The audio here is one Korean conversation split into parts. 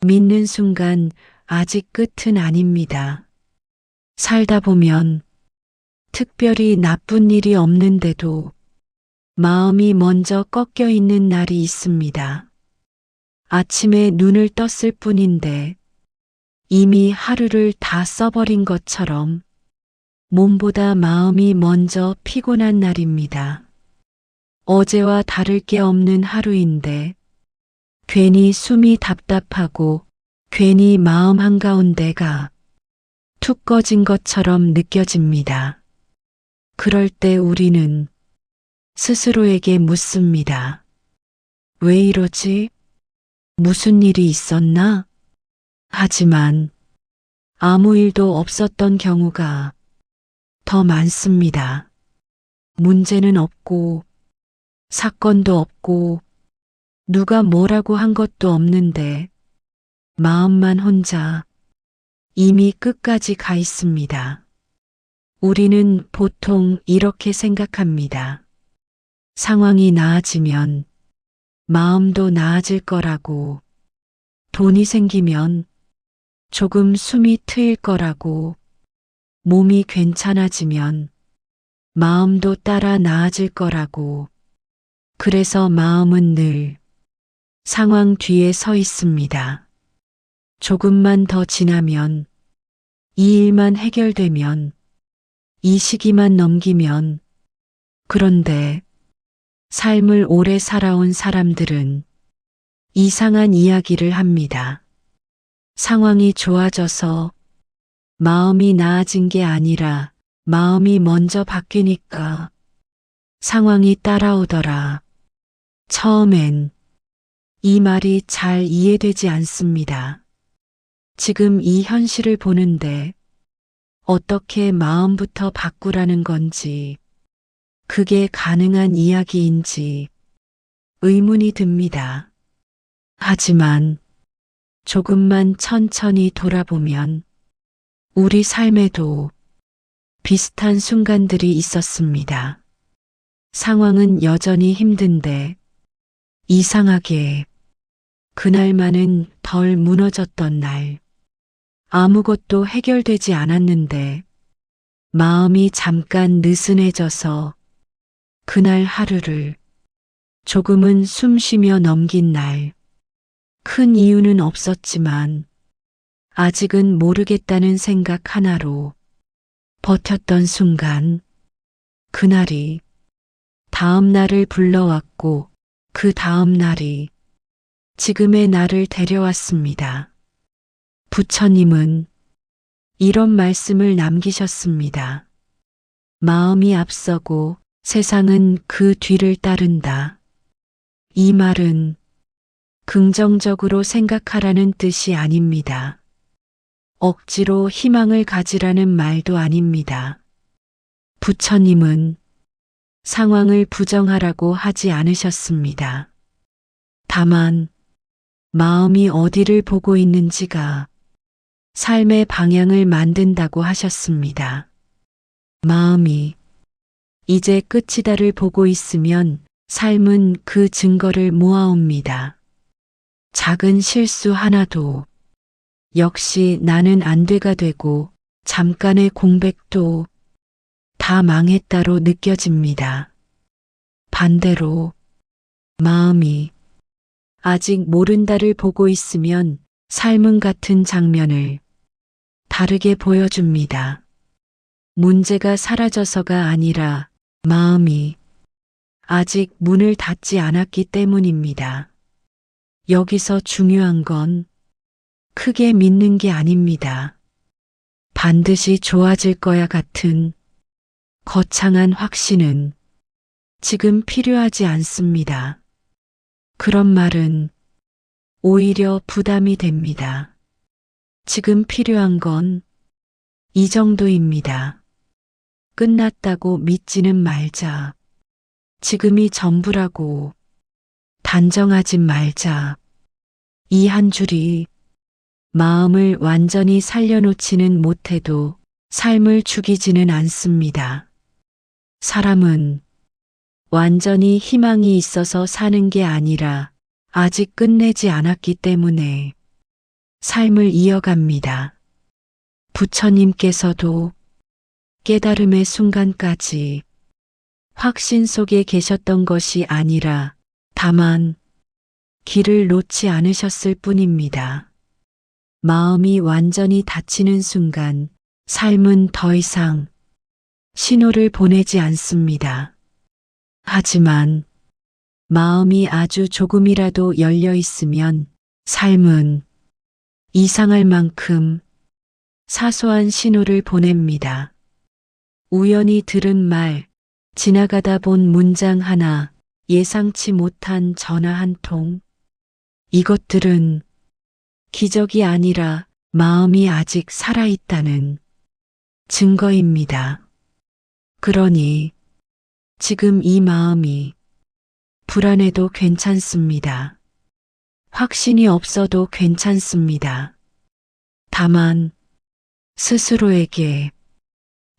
믿는 순간 아직 끝은 아닙니다. 살다 보면 특별히 나쁜 일이 없는데도 마음이 먼저 꺾여 있는 날이 있습니다. 아침에 눈을 떴을 뿐인데 이미 하루를 다 써버린 것처럼 몸보다 마음이 먼저 피곤한 날입니다. 어제와 다를 게 없는 하루인데 괜히 숨이 답답하고 괜히 마음 한가운데가 툭 꺼진 것처럼 느껴집니다. 그럴 때 우리는 스스로에게 묻습니다. 왜 이러지? 무슨 일이 있었나? 하지만 아무 일도 없었던 경우가 더 많습니다. 문제는 없고 사건도 없고 누가 뭐라고 한 것도 없는데 마음만 혼자 이미 끝까지 가 있습니다. 우리는 보통 이렇게 생각합니다. 상황이 나아지면 마음도 나아질 거라고, 돈이 생기면 조금 숨이 트일 거라고, 몸이 괜찮아지면 마음도 따라 나아질 거라고, 그래서 마음은 늘 상황 뒤에 서 있습니다. 조금만 더 지나면, 이 일만 해결되면, 이 시기만 넘기면, 그런데 삶을 오래 살아온 사람들은 이상한 이야기를 합니다. 상황이 좋아져서 마음이 나아진 게 아니라 마음이 먼저 바뀌니까 상황이 따라오더라. 처음엔 이 말이 잘 이해되지 않습니다. 지금 이 현실을 보는데 어떻게 마음부터 바꾸라는 건지, 그게 가능한 이야기인지 의문이 듭니다. 하지만 조금만 천천히 돌아보면 우리 삶에도 비슷한 순간들이 있었습니다. 상황은 여전히 힘든데 이상하게 그날만은 덜 무너졌던 날, 아무것도 해결되지 않았는데 마음이 잠깐 느슨해져서 그날 하루를 조금은 숨 쉬며 넘긴 날, 큰 이유는 없었지만 아직은 모르겠다는 생각 하나로 버텼던 순간, 그날이 다음 날을 불러왔고 그 다음 날이 지금의 나를 데려왔습니다. 부처님은 이런 말씀을 남기셨습니다. 마음이 앞서고 세상은 그 뒤를 따른다. 이 말은 긍정적으로 생각하라는 뜻이 아닙니다. 억지로 희망을 가지라는 말도 아닙니다. 부처님은 상황을 부정하라고 하지 않으셨습니다. 다만 마음이 어디를 보고 있는지가 삶의 방향을 만든다고 하셨습니다. 마음이 이제 끝이다를 보고 있으면 삶은 그 증거를 모아옵니다. 작은 실수 하나도 역시 나는 안 돼가 되고 잠깐의 공백도 다 망했다로 느껴집니다. 반대로 마음이 아직 모른다를 보고 있으면 삶은 같은 장면을 다르게 보여줍니다. 문제가 사라져서가 아니라 마음이 아직 문을 닫지 않았기 때문입니다. 여기서 중요한 건 크게 믿는 게 아닙니다. 반드시 좋아질 거야 같은 거창한 확신은 지금 필요하지 않습니다. 그런 말은 오히려 부담이 됩니다. 지금 필요한 건 이 정도입니다. 끝났다고 믿지는 말자. 지금이 전부라고 단정하지 말자. 이 한 줄이 마음을 완전히 살려놓지는 못해도 삶을 죽이지는 않습니다. 사람은 완전히 희망이 있어서 사는 게 아니라 아직 끝내지 않았기 때문에 삶을 이어갑니다. 부처님께서도 깨달음의 순간까지 확신 속에 계셨던 것이 아니라 다만 길을 놓지 않으셨을 뿐입니다. 마음이 완전히 닫히는 순간 삶은 더 이상 신호를 보내지 않습니다. 하지만 마음이 아주 조금이라도 열려 있으면 삶은 이상할 만큼 사소한 신호를 보냅니다. 우연히 들은 말, 지나가다 본 문장 하나, 예상치 못한 전화 한 통. 이것들은 기적이 아니라 마음이 아직 살아있다는 증거입니다. 그러니 지금 이 마음이 불안해도 괜찮습니다. 확신이 없어도 괜찮습니다. 다만 스스로에게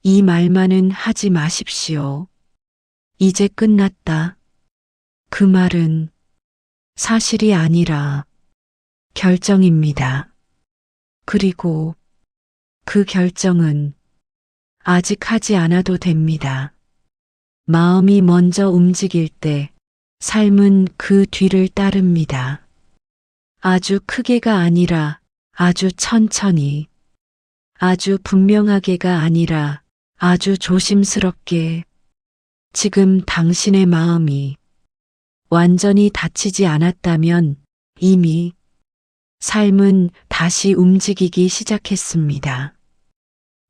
이 말만은 하지 마십시오. 이제 끝났다. 그 말은 사실이 아니라 결정입니다. 그리고 그 결정은 아직 하지 않아도 됩니다. 마음이 먼저 움직일 때 삶은 그 뒤를 따릅니다. 아주 크게가 아니라 아주 천천히, 아주 분명하게가 아니라 아주 조심스럽게. 지금 당신의 마음이 완전히 닫히지 않았다면 이미 삶은 다시 움직이기 시작했습니다.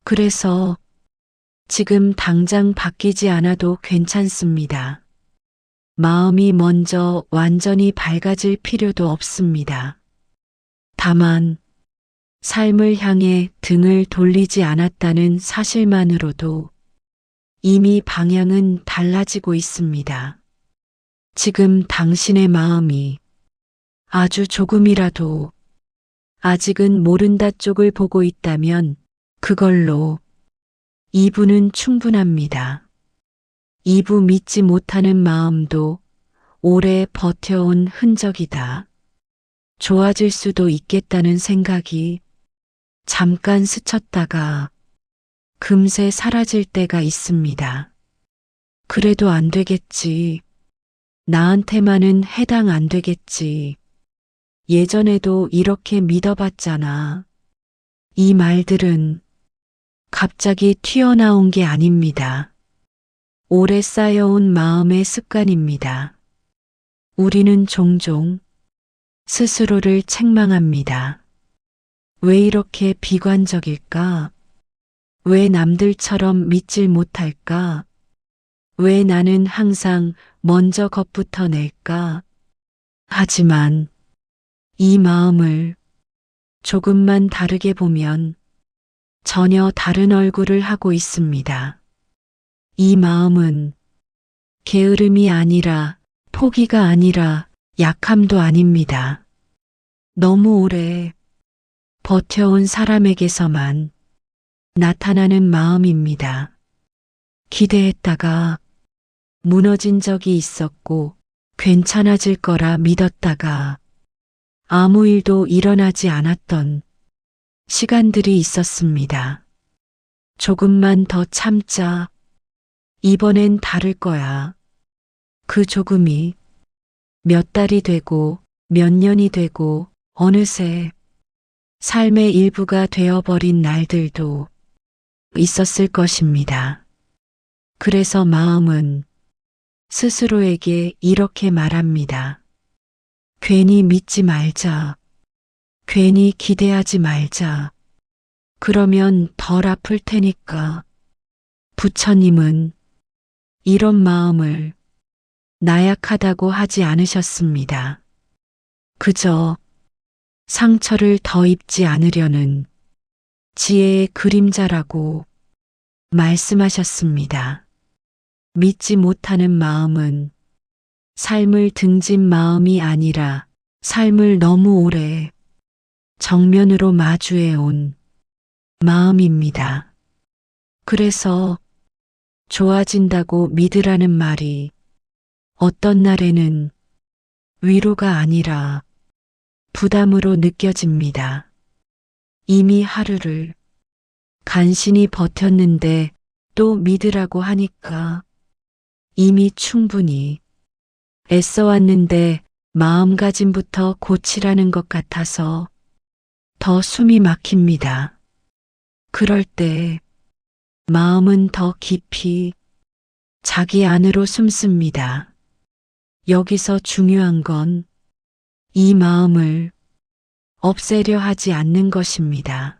그래서 지금 당장 바뀌지 않아도 괜찮습니다. 마음이 먼저 완전히 밝아질 필요도 없습니다. 다만 삶을 향해 등을 돌리지 않았다는 사실만으로도 이미 방향은 달라지고 있습니다. 지금 당신의 마음이 아주 조금이라도 아직은 모른다 쪽을 보고 있다면 그걸로 2부는 충분합니다. 2부 믿지 못하는 마음도 오래 버텨온 흔적이다. 좋아질 수도 있겠다는 생각이 잠깐 스쳤다가 금세 사라질 때가 있습니다. 그래도 안 되겠지. 나한테만은 해당 안 되겠지. 예전에도 이렇게 믿어봤잖아. 이 말들은 갑자기 튀어나온 게 아닙니다. 오래 쌓여온 마음의 습관입니다. 우리는 종종 스스로를 책망합니다. 왜 이렇게 비관적일까? 왜 남들처럼 믿질 못할까? 왜 나는 항상 먼저 겁부터 낼까? 하지만 이 마음을 조금만 다르게 보면 전혀 다른 얼굴을 하고 있습니다. 이 마음은 게으름이 아니라 포기가 아니라 약함도 아닙니다. 너무 오래 버텨온 사람에게서만 나타나는 마음입니다. 기대했다가 무너진 적이 있었고 괜찮아질 거라 믿었다가 아무 일도 일어나지 않았던 시간들이 있었습니다. 조금만 더 참자. 이번엔 다를 거야. 그 조금이 몇 달이 되고 몇 년이 되고 어느새 삶의 일부가 되어버린 날들도 있었을 것입니다. 그래서 마음은 스스로에게 이렇게 말합니다. 괜히 믿지 말자. 괜히 기대하지 말자. 그러면 덜 아플 테니까. 부처님은 이런 마음을 나약하다고 하지 않으셨습니다. 그저 상처를 더 입지 않으려는 지혜의 그림자라고 말씀하셨습니다. 믿지 못하는 마음은 삶을 등진 마음이 아니라 삶을 너무 오래 정면으로 마주해온 마음입니다. 그래서 좋아진다고 믿으라는 말이 어떤 날에는 위로가 아니라 부담으로 느껴집니다. 이미 하루를 간신히 버텼는데 또 믿으라고 하니까 이미 충분히 애써왔는데 마음가짐부터 고치라는 것 같아서 더 숨이 막힙니다. 그럴 때 마음은 더 깊이 자기 안으로 숨습니다. 여기서 중요한 건 이 마음을 없애려 하지 않는 것입니다.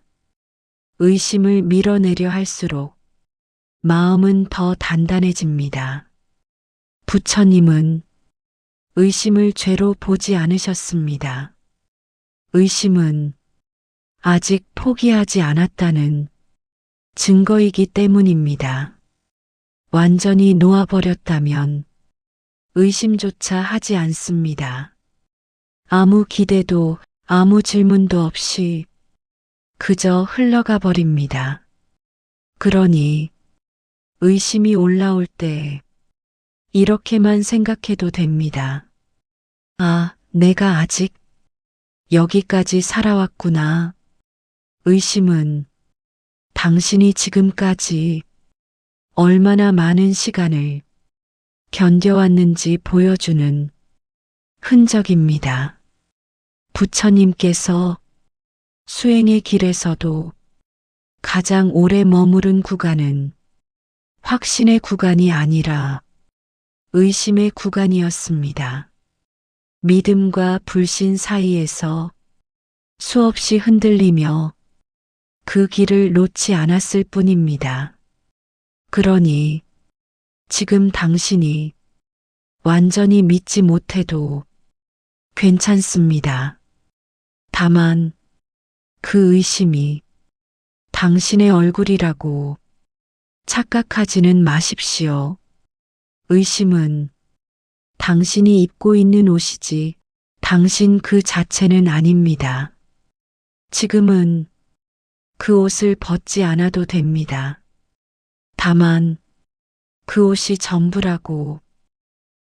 의심을 밀어내려 할수록 마음은 더 단단해집니다. 부처님은 의심을 죄로 보지 않으셨습니다. 의심은 아직 포기하지 않았다는 증거이기 때문입니다. 완전히 놓아버렸다면 의심조차 하지 않습니다. 아무 기대도 아무 질문도 없이 그저 흘러가 버립니다. 그러니 의심이 올라올 때 이렇게만 생각해도 됩니다. 아, 내가 아직 여기까지 살아왔구나. 의심은 당신이 지금까지 얼마나 많은 시간을 견뎌왔는지 보여주는 흔적입니다. 부처님께서 수행의 길에서도 가장 오래 머무른 구간은 확신의 구간이 아니라 의심의 구간이었습니다. 믿음과 불신 사이에서 수없이 흔들리며 그 길을 놓지 않았을 뿐입니다. 그러니 지금 당신이 완전히 믿지 못해도 괜찮습니다. 다만 그 의심이 당신의 얼굴이라고 착각하지는 마십시오. 의심은 당신이 입고 있는 옷이지 당신 그 자체는 아닙니다. 지금은 그 옷을 벗지 않아도 됩니다. 다만 그 옷이 전부라고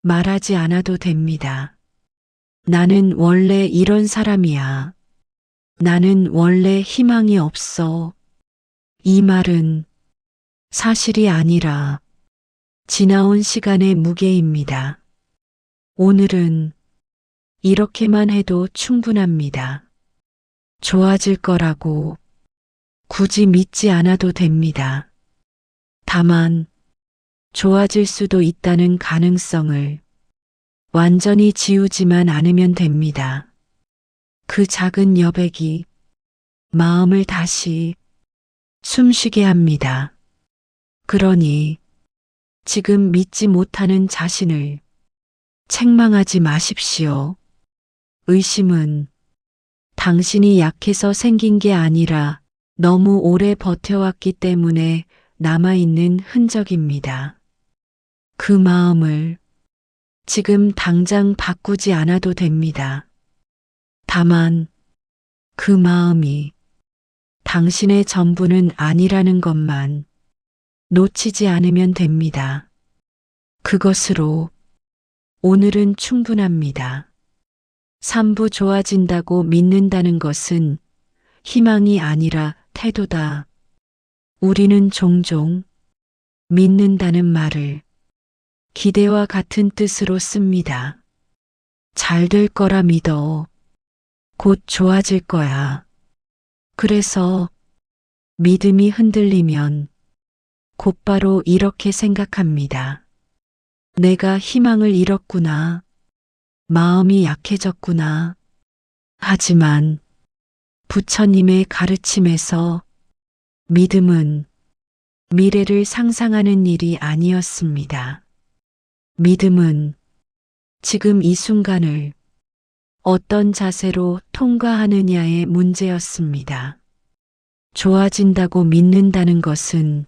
말하지 않아도 됩니다. 나는 원래 이런 사람이야. 나는 원래 희망이 없어. 이 말은 사실이 아니라 지나온 시간의 무게입니다. 오늘은 이렇게만 해도 충분합니다. 좋아질 거라고 굳이 믿지 않아도 됩니다. 다만 좋아질 수도 있다는 가능성을 완전히 지우지만 않으면 됩니다. 그 작은 여백이 마음을 다시 숨쉬게 합니다. 그러니 지금 믿지 못하는 자신을 책망하지 마십시오. 의심은 당신이 약해서 생긴 게 아니라 너무 오래 버텨왔기 때문에 남아있는 흔적입니다. 그 마음을 지금 당장 바꾸지 않아도 됩니다. 다만 그 마음이 당신의 전부는 아니라는 것만 놓치지 않으면 됩니다. 그것으로 오늘은 충분합니다. 삼부 좋아진다고 믿는다는 것은 희망이 아니라 태도다. 우리는 종종 믿는다는 말을 기대와 같은 뜻으로 씁니다. 잘 될 거라 믿어. 곧 좋아질 거야. 그래서 믿음이 흔들리면 곧바로 이렇게 생각합니다. 내가 희망을 잃었구나. 마음이 약해졌구나. 하지만 부처님의 가르침에서 믿음은 미래를 상상하는 일이 아니었습니다. 믿음은 지금 이 순간을 어떤 자세로 통과하느냐의 문제였습니다. 좋아진다고 믿는다는 것은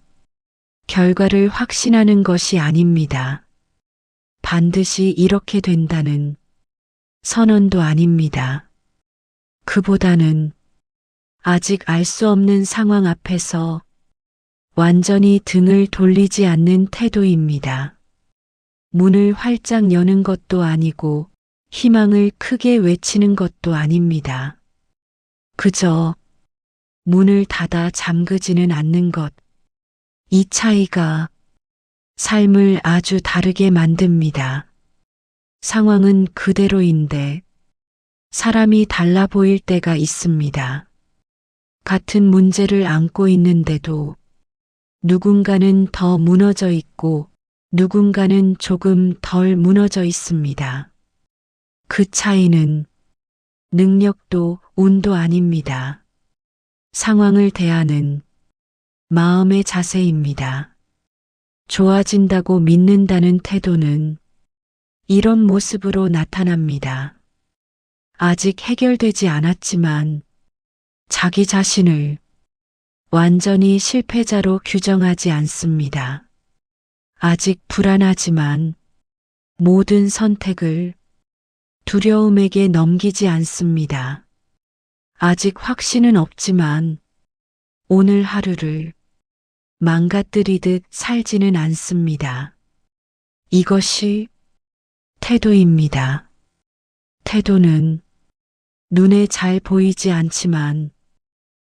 결과를 확신하는 것이 아닙니다. 반드시 이렇게 된다는 선언도 아닙니다. 그보다는 아직 알 수 없는 상황 앞에서 완전히 등을 돌리지 않는 태도입니다. 문을 활짝 여는 것도 아니고 희망을 크게 외치는 것도 아닙니다. 그저 문을 닫아 잠그지는 않는 것. 이 차이가 삶을 아주 다르게 만듭니다. 상황은 그대로인데 사람이 달라 보일 때가 있습니다. 같은 문제를 안고 있는데도 누군가는 더 무너져 있고 누군가는 조금 덜 무너져 있습니다. 그 차이는 능력도 운도 아닙니다. 상황을 대하는 마음의 자세입니다. 좋아진다고 믿는다는 태도는 이런 모습으로 나타납니다. 아직 해결되지 않았지만 자기 자신을 완전히 실패자로 규정하지 않습니다. 아직 불안하지만 모든 선택을 두려움에게 넘기지 않습니다. 아직 확신은 없지만 오늘 하루를 망가뜨리듯 살지는 않습니다. 이것이 태도입니다. 태도는 눈에 잘 보이지 않지만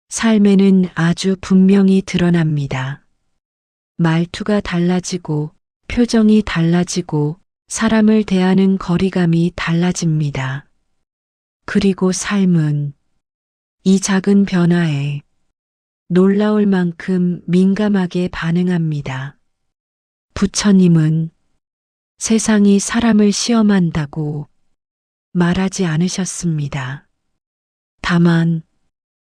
삶에는 아주 분명히 드러납니다. 말투가 달라지고 표정이 달라지고 사람을 대하는 거리감이 달라집니다. 그리고 삶은 이 작은 변화에 놀라울 만큼 민감하게 반응합니다. 부처님은 세상이 사람을 시험한다고 말하지 않으셨습니다. 다만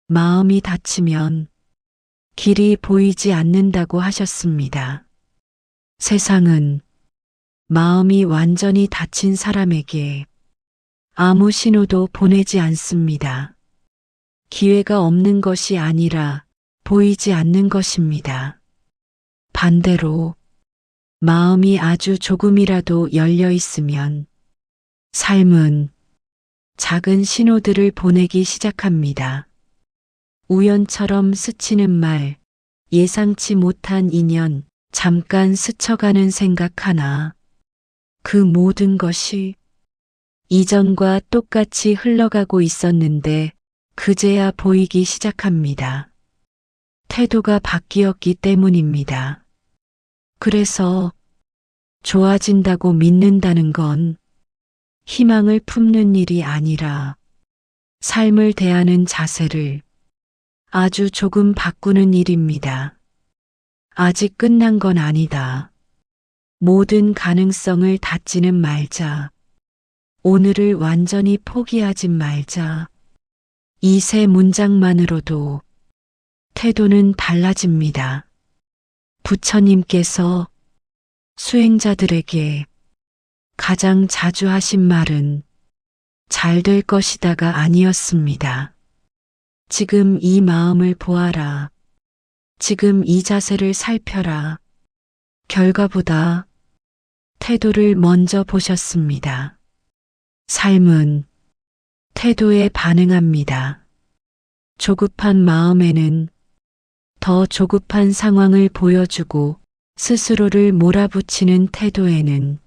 마음이 닫히면 길이 보이지 않는다고 하셨습니다. 세상은 마음이 완전히 닫힌 사람에게 아무 신호도 보내지 않습니다. 기회가 없는 것이 아니라 보이지 않는 것입니다. 반대로 마음이 아주 조금이라도 열려 있으면 삶은 작은 신호들을 보내기 시작합니다. 우연처럼 스치는 말, 예상치 못한 인연, 잠깐 스쳐가는 생각 하나, 그 모든 것이 이전과 똑같이 흘러가고 있었는데 그제야 보이기 시작합니다. 태도가 바뀌었기 때문입니다. 그래서 좋아진다고 믿는다는 건 희망을 품는 일이 아니라 삶을 대하는 자세를 아주 조금 바꾸는 일입니다. 아직 끝난 건 아니다. 모든 가능성을 닫지는 말자. 오늘을 완전히 포기하지 말자. 이 세 문장만으로도 태도는 달라집니다. 부처님께서 수행자들에게 가장 자주 하신 말은 잘 될 것이다가 아니었습니다. 지금 이 마음을 보아라. 지금 이 자세를 살펴라. 결과보다 태도를 먼저 보셨습니다. 삶은 태도에 반응합니다. 조급한 마음에는 더 조급한 상황을 보여주고 스스로를 몰아붙이는 태도에는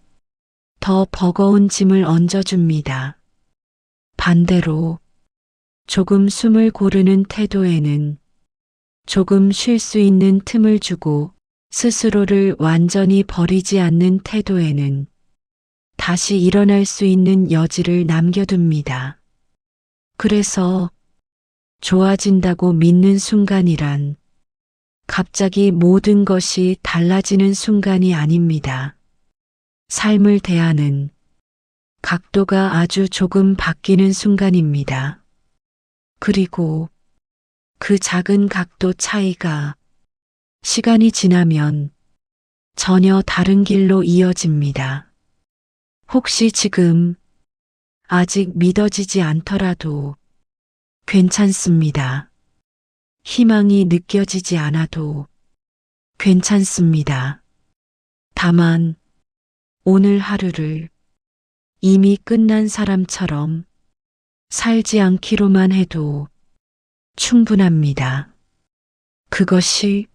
더 버거운 짐을 얹어줍니다. 반대로 조금 숨을 고르는 태도에는 조금 쉴 수 있는 틈을 주고 스스로를 완전히 버리지 않는 태도에는 다시 일어날 수 있는 여지를 남겨둡니다. 그래서 좋아진다고 믿는 순간이란 갑자기 모든 것이 달라지는 순간이 아닙니다. 삶을 대하는 각도가 아주 조금 바뀌는 순간입니다. 그리고 그 작은 각도 차이가 시간이 지나면 전혀 다른 길로 이어집니다. 혹시 지금 아직 믿어지지 않더라도 괜찮습니다. 희망이 느껴지지 않아도 괜찮습니다. 다만 오늘 하루를 이미 끝난 사람처럼 살지 않기로만 해도 충분합니다. 그것이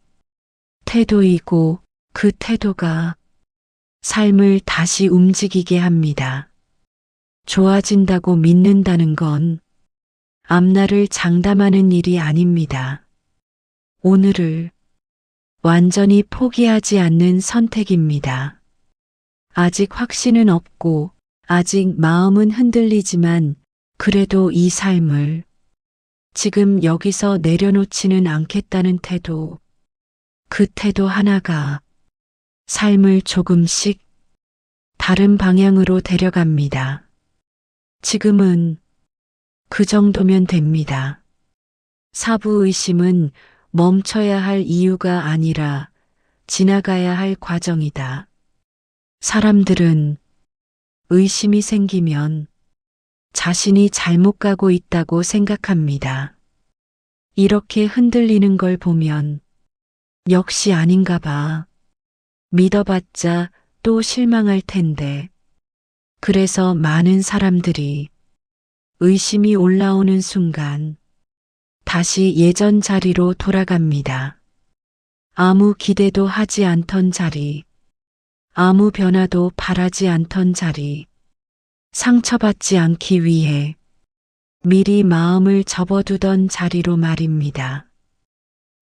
태도이고 그 태도가 삶을 다시 움직이게 합니다. 좋아진다고 믿는다는 건 앞날을 장담하는 일이 아닙니다. 오늘을 완전히 포기하지 않는 선택입니다. 아직 확신은 없고 아직 마음은 흔들리지만 그래도 이 삶을 지금 여기서 내려놓지는 않겠다는 태도, 그 태도 하나가 삶을 조금씩 다른 방향으로 데려갑니다. 지금은 그 정도면 됩니다. 사부의심은 멈춰야 할 이유가 아니라 지나가야 할 과정이다. 사람들은 의심이 생기면 자신이 잘못 가고 있다고 생각합니다. 이렇게 흔들리는 걸 보면 역시 아닌가 봐. 믿어봤자 또 실망할 텐데. 그래서 많은 사람들이 의심이 올라오는 순간 다시 예전 자리로 돌아갑니다. 아무 기대도 하지 않던 자리, 아무 변화도 바라지 않던 자리, 상처받지 않기 위해 미리 마음을 접어두던 자리로 말입니다.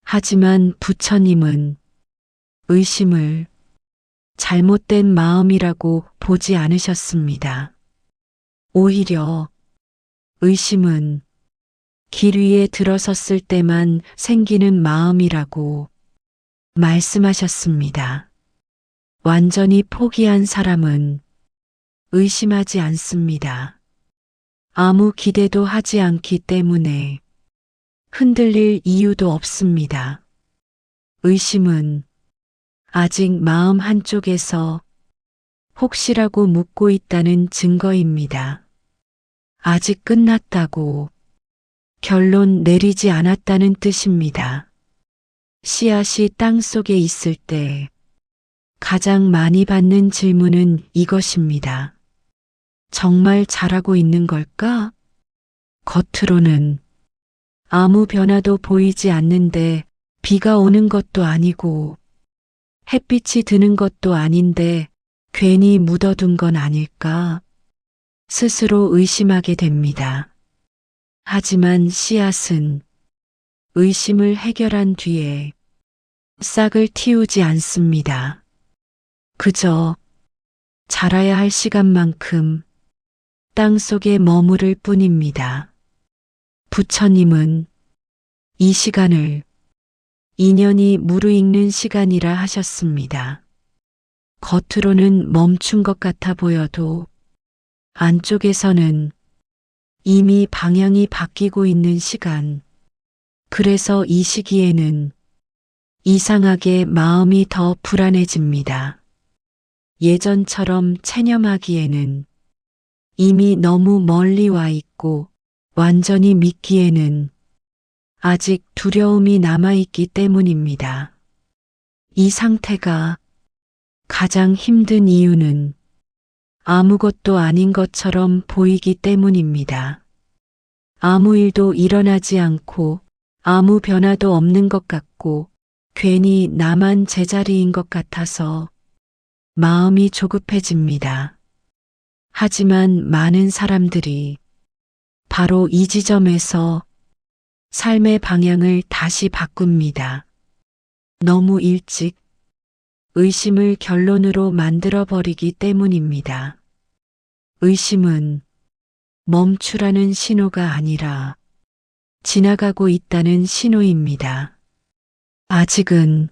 하지만 부처님은 의심을 잘못된 마음이라고 보지 않으셨습니다. 오히려 의심은 길 위에 들어섰을 때만 생기는 마음이라고 말씀하셨습니다. 완전히 포기한 사람은 의심하지 않습니다. 아무 기대도 하지 않기 때문에 흔들릴 이유도 없습니다. 의심은 아직 마음 한쪽에서 혹시라고 묻고 있다는 증거입니다. 아직 끝났다고 결론 내리지 않았다는 뜻입니다. 씨앗이 땅 속에 있을 때 가장 많이 받는 질문은 이것입니다. 정말 자라고 있는 걸까? 겉으로는 아무 변화도 보이지 않는데 비가 오는 것도 아니고 햇빛이 드는 것도 아닌데 괜히 묻어둔 건 아닐까? 스스로 의심하게 됩니다. 하지만 씨앗은 의심을 해결한 뒤에 싹을 틔우지 않습니다. 그저 자라야 할 시간만큼 땅 속에 머무를 뿐입니다. 부처님은 이 시간을 인연이 무르익는 시간이라 하셨습니다. 겉으로는 멈춘 것 같아 보여도 안쪽에서는 이미 방향이 바뀌고 있는 시간. 그래서 이 시기에는 이상하게 마음이 더 불안해집니다. 예전처럼 체념하기에는 이미 너무 멀리 와 있고 완전히 믿기에는 아직 두려움이 남아있기 때문입니다. 이 상태가 가장 힘든 이유는 아무것도 아닌 것처럼 보이기 때문입니다. 아무 일도 일어나지 않고 아무 변화도 없는 것 같고 괜히 나만 제자리인 것 같아서 마음이 조급해집니다. 하지만 많은 사람들이 바로 이 지점에서 삶의 방향을 다시 바꿉니다. 너무 일찍 의심을 결론으로 만들어버리기 때문입니다. 의심은 멈추라는 신호가 아니라 지나가고 있다는 신호입니다. 아직은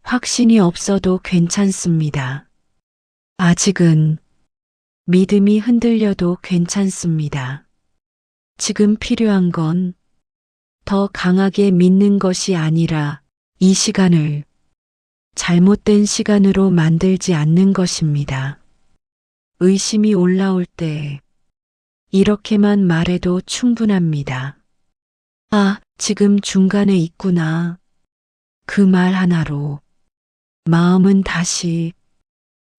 확신이 없어도 괜찮습니다. 아직은 믿음이 흔들려도 괜찮습니다. 지금 필요한 건 더 강하게 믿는 것이 아니라 이 시간을 잘못된 시간으로 만들지 않는 것입니다. 의심이 올라올 때 이렇게만 말해도 충분합니다. 아, 지금 중간에 있구나. 그 말 하나로 마음은 다시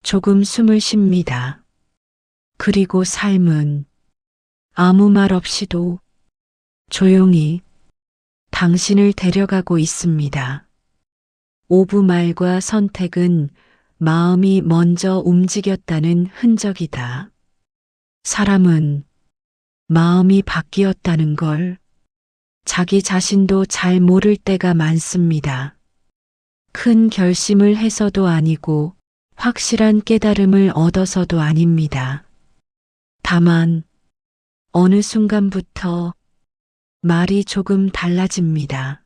조금 숨을 쉽니다. 그리고 삶은 아무 말 없이도 조용히 당신을 데려가고 있습니다. 오부말과 선택은 마음이 먼저 움직였다는 흔적이다. 사람은 마음이 바뀌었다는 걸 자기 자신도 잘 모를 때가 많습니다. 큰 결심을 해서도 아니고 확실한 깨달음을 얻어서도 아닙니다. 다만 어느 순간부터 말이 조금 달라집니다.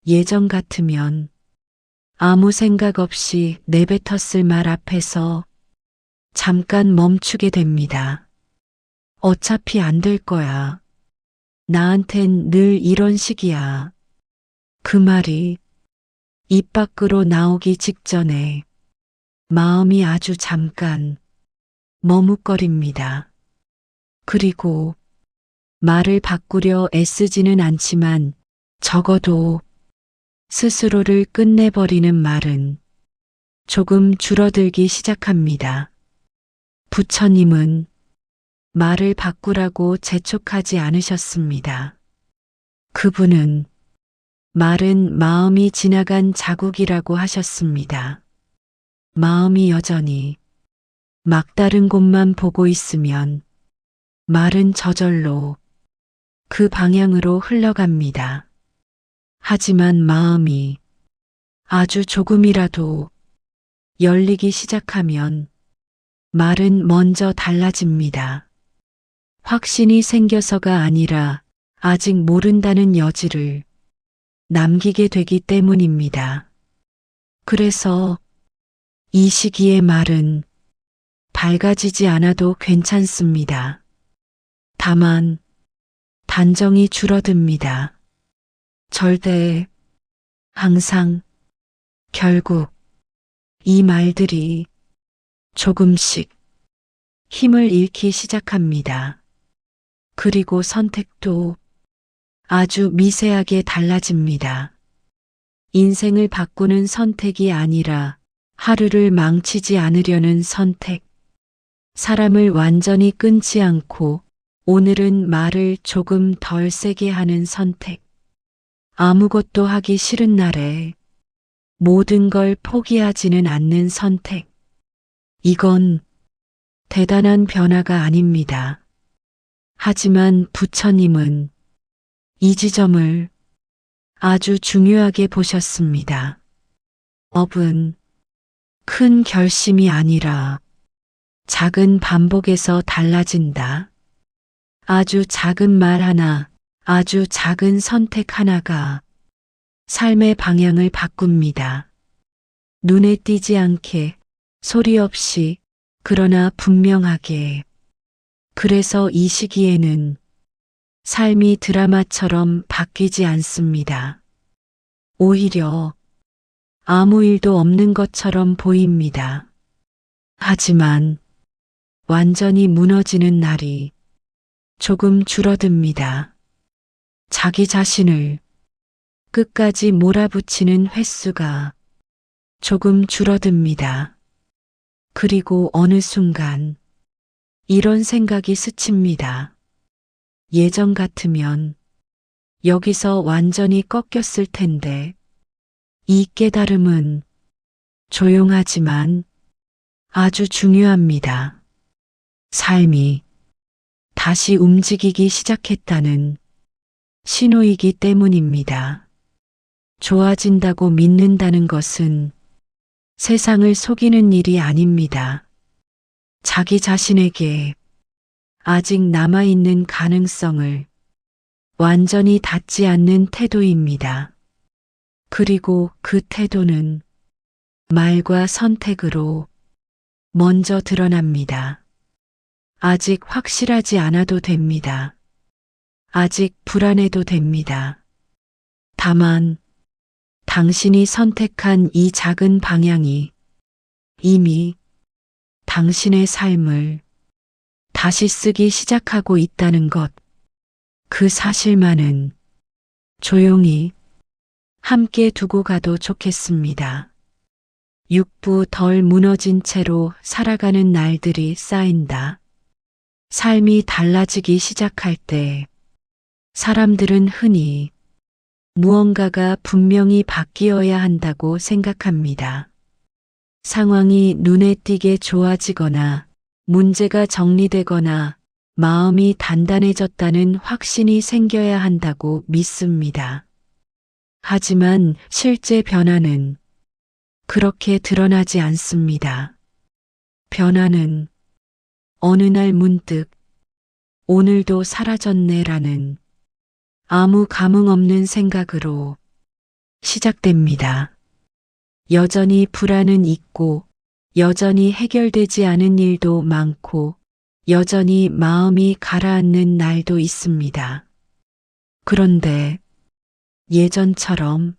예전 같으면 아무 생각 없이 내뱉었을 말 앞에서 잠깐 멈추게 됩니다. 어차피 안 될 거야. 나한텐 늘 이런 식이야. 그 말이 입 밖으로 나오기 직전에 마음이 아주 잠깐 머뭇거립니다. 그리고 말을 바꾸려 애쓰지는 않지만 적어도 스스로를 끝내버리는 말은 조금 줄어들기 시작합니다. 부처님은 말을 바꾸라고 재촉하지 않으셨습니다. 그분은 말은 마음이 지나간 자국이라고 하셨습니다. 마음이 여전히 막다른 곳만 보고 있으면 말은 저절로 그 방향으로 흘러갑니다. 하지만 마음이 아주 조금이라도 열리기 시작하면 말은 먼저 달라집니다. 확신이 생겨서가 아니라 아직 모른다는 여지를 남기게 되기 때문입니다. 그래서 이 시기의 말은 밝아지지 않아도 괜찮습니다. 다만 단정이 줄어듭니다. 절대, 항상, 결국 이 말들이 조금씩 힘을 잃기 시작합니다. 그리고 선택도 아주 미세하게 달라집니다. 인생을 바꾸는 선택이 아니라 하루를 망치지 않으려는 선택. 사람을 완전히 끊지 않고 오늘은 말을 조금 덜 세게 하는 선택. 아무것도 하기 싫은 날에 모든 걸 포기하지는 않는 선택. 이건 대단한 변화가 아닙니다. 하지만 부처님은 이 지점을 아주 중요하게 보셨습니다. 업은 큰 결심이 아니라 작은 반복에서 달라진다. 아주 작은 말 하나, 아주 작은 선택 하나가 삶의 방향을 바꿉니다. 눈에 띄지 않게, 소리 없이, 그러나 분명하게. 그래서 이 시기에는 삶이 드라마처럼 바뀌지 않습니다. 오히려 아무 일도 없는 것처럼 보입니다. 하지만 완전히 무너지는 날이 조금 줄어듭니다. 자기 자신을 끝까지 몰아붙이는 횟수가 조금 줄어듭니다. 그리고 어느 순간 이런 생각이 스칩니다. 예전 같으면 여기서 완전히 꺾였을 텐데 이 깨달음은 조용하지만 아주 중요합니다. 삶이 다시 움직이기 시작했다는 신호이기 때문입니다. 좋아진다고 믿는다는 것은 세상을 속이는 일이 아닙니다. 자기 자신에게 아직 남아있는 가능성을 완전히 닫지 않는 태도입니다. 그리고 그 태도는 말과 선택으로 먼저 드러납니다. 아직 확실하지 않아도 됩니다. 아직 불안해도 됩니다. 다만 당신이 선택한 이 작은 방향이 이미 당신의 삶을 다시 쓰기 시작하고 있다는 것, 그 사실만은 조용히 함께 두고 가도 좋겠습니다. 육부 덜 무너진 채로 살아가는 날들이 쌓인다. 삶이 달라지기 시작할 때 사람들은 흔히 무언가가 분명히 바뀌어야 한다고 생각합니다. 상황이 눈에 띄게 좋아지거나 문제가 정리되거나 마음이 단단해졌다는 확신이 생겨야 한다고 믿습니다. 하지만 실제 변화는 그렇게 드러나지 않습니다. 변화는 어느 날 문득 오늘도 사라졌네라는 아무 감흥 없는 생각으로 시작됩니다. 여전히 불안은 있고, 여전히 해결되지 않은 일도 많고, 여전히 마음이 가라앉는 날도 있습니다. 그런데 예전처럼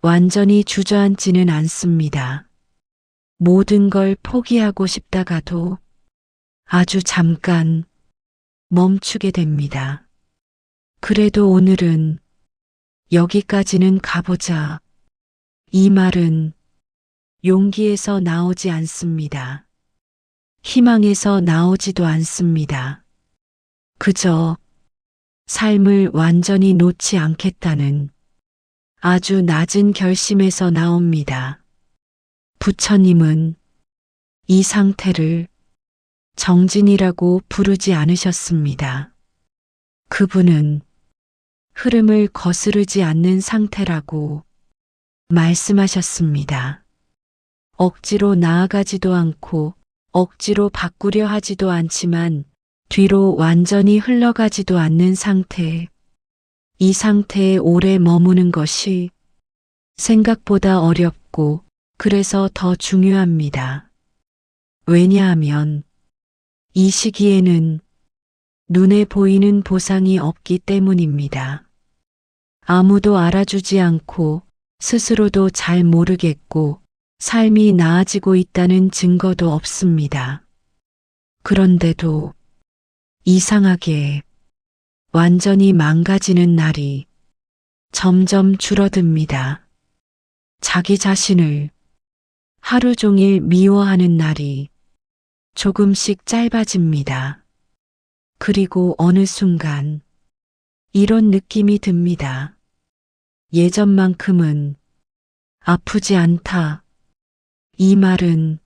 완전히 주저앉지는 않습니다. 모든 걸 포기하고 싶다가도 아주 잠깐 멈추게 됩니다. 그래도 오늘은 여기까지는 가보자. 이 말은 용기에서 나오지 않습니다. 희망에서 나오지도 않습니다. 그저 삶을 완전히 놓지 않겠다는 아주 낮은 결심에서 나옵니다. 부처님은 이 상태를 정진이라고 부르지 않으셨습니다. 그분은 흐름을 거스르지 않는 상태라고 말씀하셨습니다. 억지로 나아가지도 않고 억지로 바꾸려 하지도 않지만 뒤로 완전히 흘러가지도 않는 상태. 이 상태에 오래 머무는 것이 생각보다 어렵고 그래서 더 중요합니다. 왜냐하면 이 시기에는 눈에 보이는 보상이 없기 때문입니다. 아무도 알아주지 않고 스스로도 잘 모르겠고 삶이 나아지고 있다는 증거도 없습니다. 그런데도 이상하게 완전히 망가지는 날이 점점 줄어듭니다. 자기 자신을 하루 종일 미워하는 날이 조금씩 짧아집니다. 그리고 어느 순간 이런 느낌이 듭니다. 예전만큼은 아프지 않다. 이 말은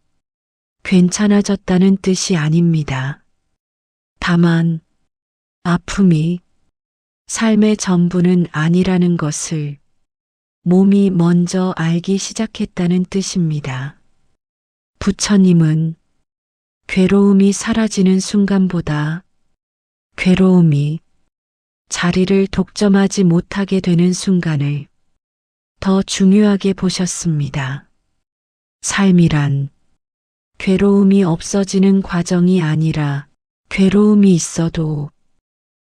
괜찮아졌다는 뜻이 아닙니다. 다만 아픔이 삶의 전부는 아니라는 것을 몸이 먼저 알기 시작했다는 뜻입니다. 부처님은 괴로움이 사라지는 순간보다 괴로움이 자리를 독점하지 못하게 되는 순간을 더 중요하게 보셨습니다. 삶이란 괴로움이 없어지는 과정이 아니라 괴로움이 있어도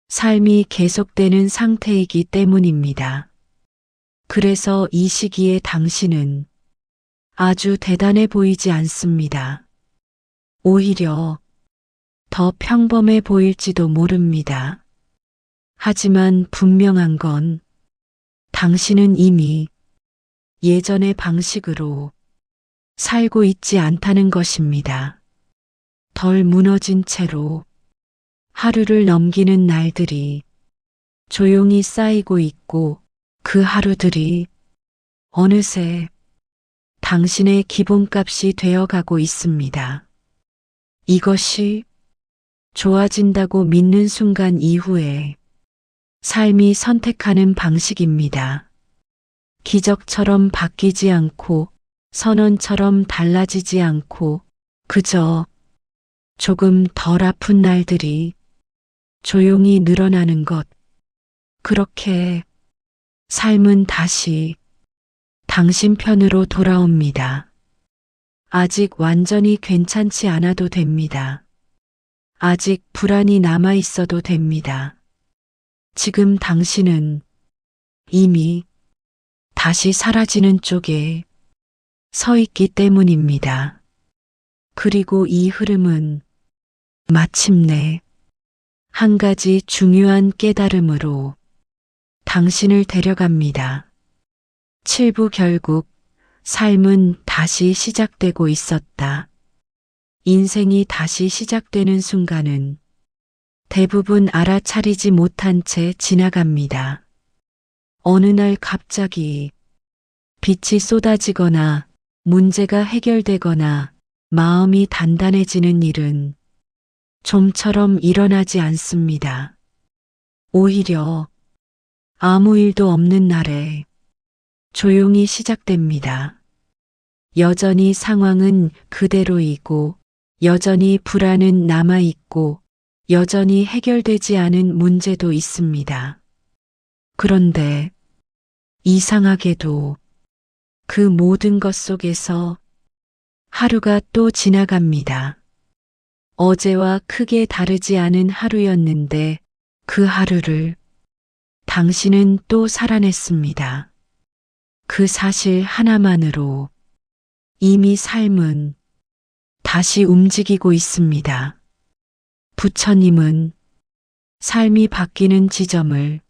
삶이 계속되는 상태이기 때문입니다. 그래서 이 시기에 당신은 아주 대단해 보이지 않습니다. 오히려 더 평범해 보일지도 모릅니다. 하지만 분명한 건 당신은 이미 예전의 방식으로 살고 있지 않다는 것입니다. 덜 무너진 채로 하루를 넘기는 날들이 조용히 쌓이고 있고 그 하루들이 어느새 당신의 기본값이 되어가고 있습니다. 이것이 좋아진다고 믿는 순간 이후에 삶이 선택하는 방식입니다. 기적처럼 바뀌지 않고 선언처럼 달라지지 않고 그저 조금 덜 아픈 날들이 조용히 늘어나는 것. 그렇게 삶은 다시 당신 편으로 돌아옵니다. 아직 완전히 괜찮지 않아도 됩니다. 아직 불안이 남아 있어도 됩니다. 지금 당신은 이미 다시 사라지는 쪽에 서 있기 때문입니다. 그리고 이 흐름은 마침내 한 가지 중요한 깨달음으로 당신을 데려갑니다. 7부 결국 삶은 다시 시작되고 있었다. 인생이 다시 시작되는 순간은 대부분 알아차리지 못한 채 지나갑니다. 어느 날 갑자기 빛이 쏟아지거나 문제가 해결되거나 마음이 단단해지는 일은 좀처럼 일어나지 않습니다. 오히려 아무 일도 없는 날에 조용히 시작됩니다. 여전히 상황은 그대로이고, 여전히 불안은 남아있고, 여전히 해결되지 않은 문제도 있습니다. 그런데 이상하게도 그 모든 것 속에서 하루가 또 지나갑니다. 어제와 크게 다르지 않은 하루였는데 그 하루를 당신은 또 살아냈습니다. 그 사실 하나만으로 이미 삶은 다시 움직이고 있습니다. 부처님은 삶이 바뀌는 지점을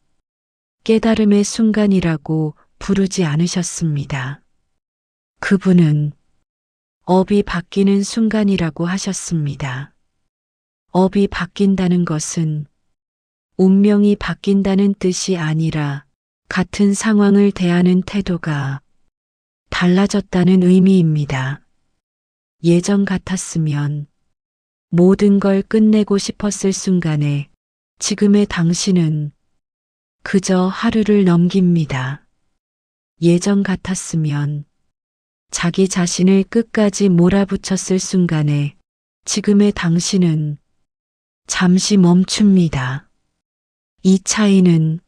깨달음의 순간이라고 부르지 않으셨습니다. 그분은 업이 바뀌는 순간이라고 하셨습니다. 업이 바뀐다는 것은 운명이 바뀐다는 뜻이 아니라 같은 상황을 대하는 태도가 달라졌다는 의미입니다. 예전 같았으면 모든 걸 끝내고 싶었을 순간에 지금의 당신은 그저 하루를 넘깁니다. 예전 같았으면 자기 자신을 끝까지 몰아붙였을 순간에 지금의 당신은 잠시 멈춥니다. 이 차이는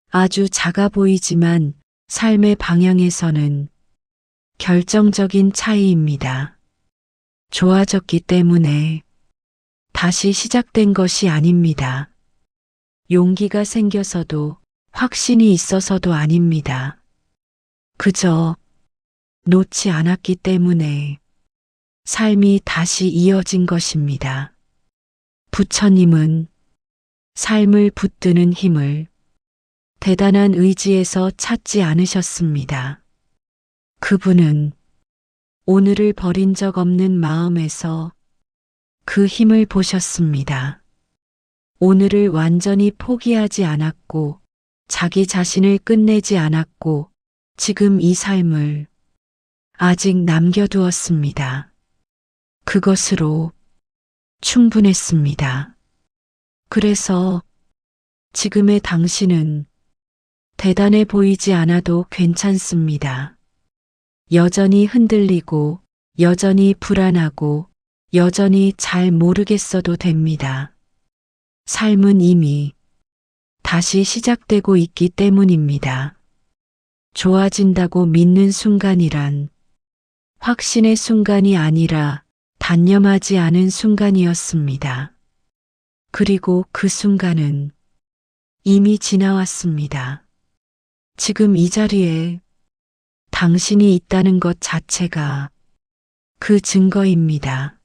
아주 작아 보이지만 삶의 방향에서는 결정적인 차이입니다. 좋아졌기 때문에 다시 시작된 것이 아닙니다. 용기가 생겨서도 확신이 있어서도 아닙니다. 그저 놓지 않았기 때문에 삶이 다시 이어진 것입니다. 부처님은 삶을 붙드는 힘을 대단한 의지에서 찾지 않으셨습니다. 그분은 오늘을 버린 적 없는 마음에서 그 힘을 보셨습니다. 오늘을 완전히 포기하지 않았고 자기 자신을 끝내지 않았고 지금 이 삶을 아직 남겨두었습니다. 그것으로 충분했습니다. 그래서 지금의 당신은 대단해 보이지 않아도 괜찮습니다. 여전히 흔들리고, 여전히 불안하고, 여전히 잘 모르겠어도 됩니다. 삶은 이미 다시 시작되고 있기 때문입니다. 좋아진다고 믿는 순간이란 확신의 순간이 아니라 단념하지 않은 순간이었습니다. 그리고 그 순간은 이미 지나왔습니다. 지금 이 자리에 당신이 있다는 것 자체가 그 증거입니다.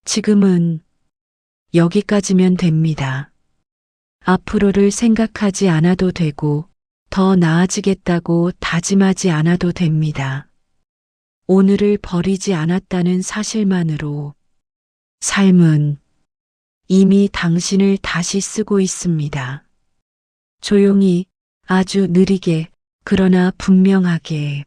지금은 여기까지면 됩니다. 앞으로를 생각하지 않아도 되고 더 나아지겠다고 다짐하지 않아도 됩니다. 오늘을 버리지 않았다는 사실만으로 삶은 이미 당신을 다시 쓰고 있습니다. 조용히, 아주 느리게, 그러나 분명하게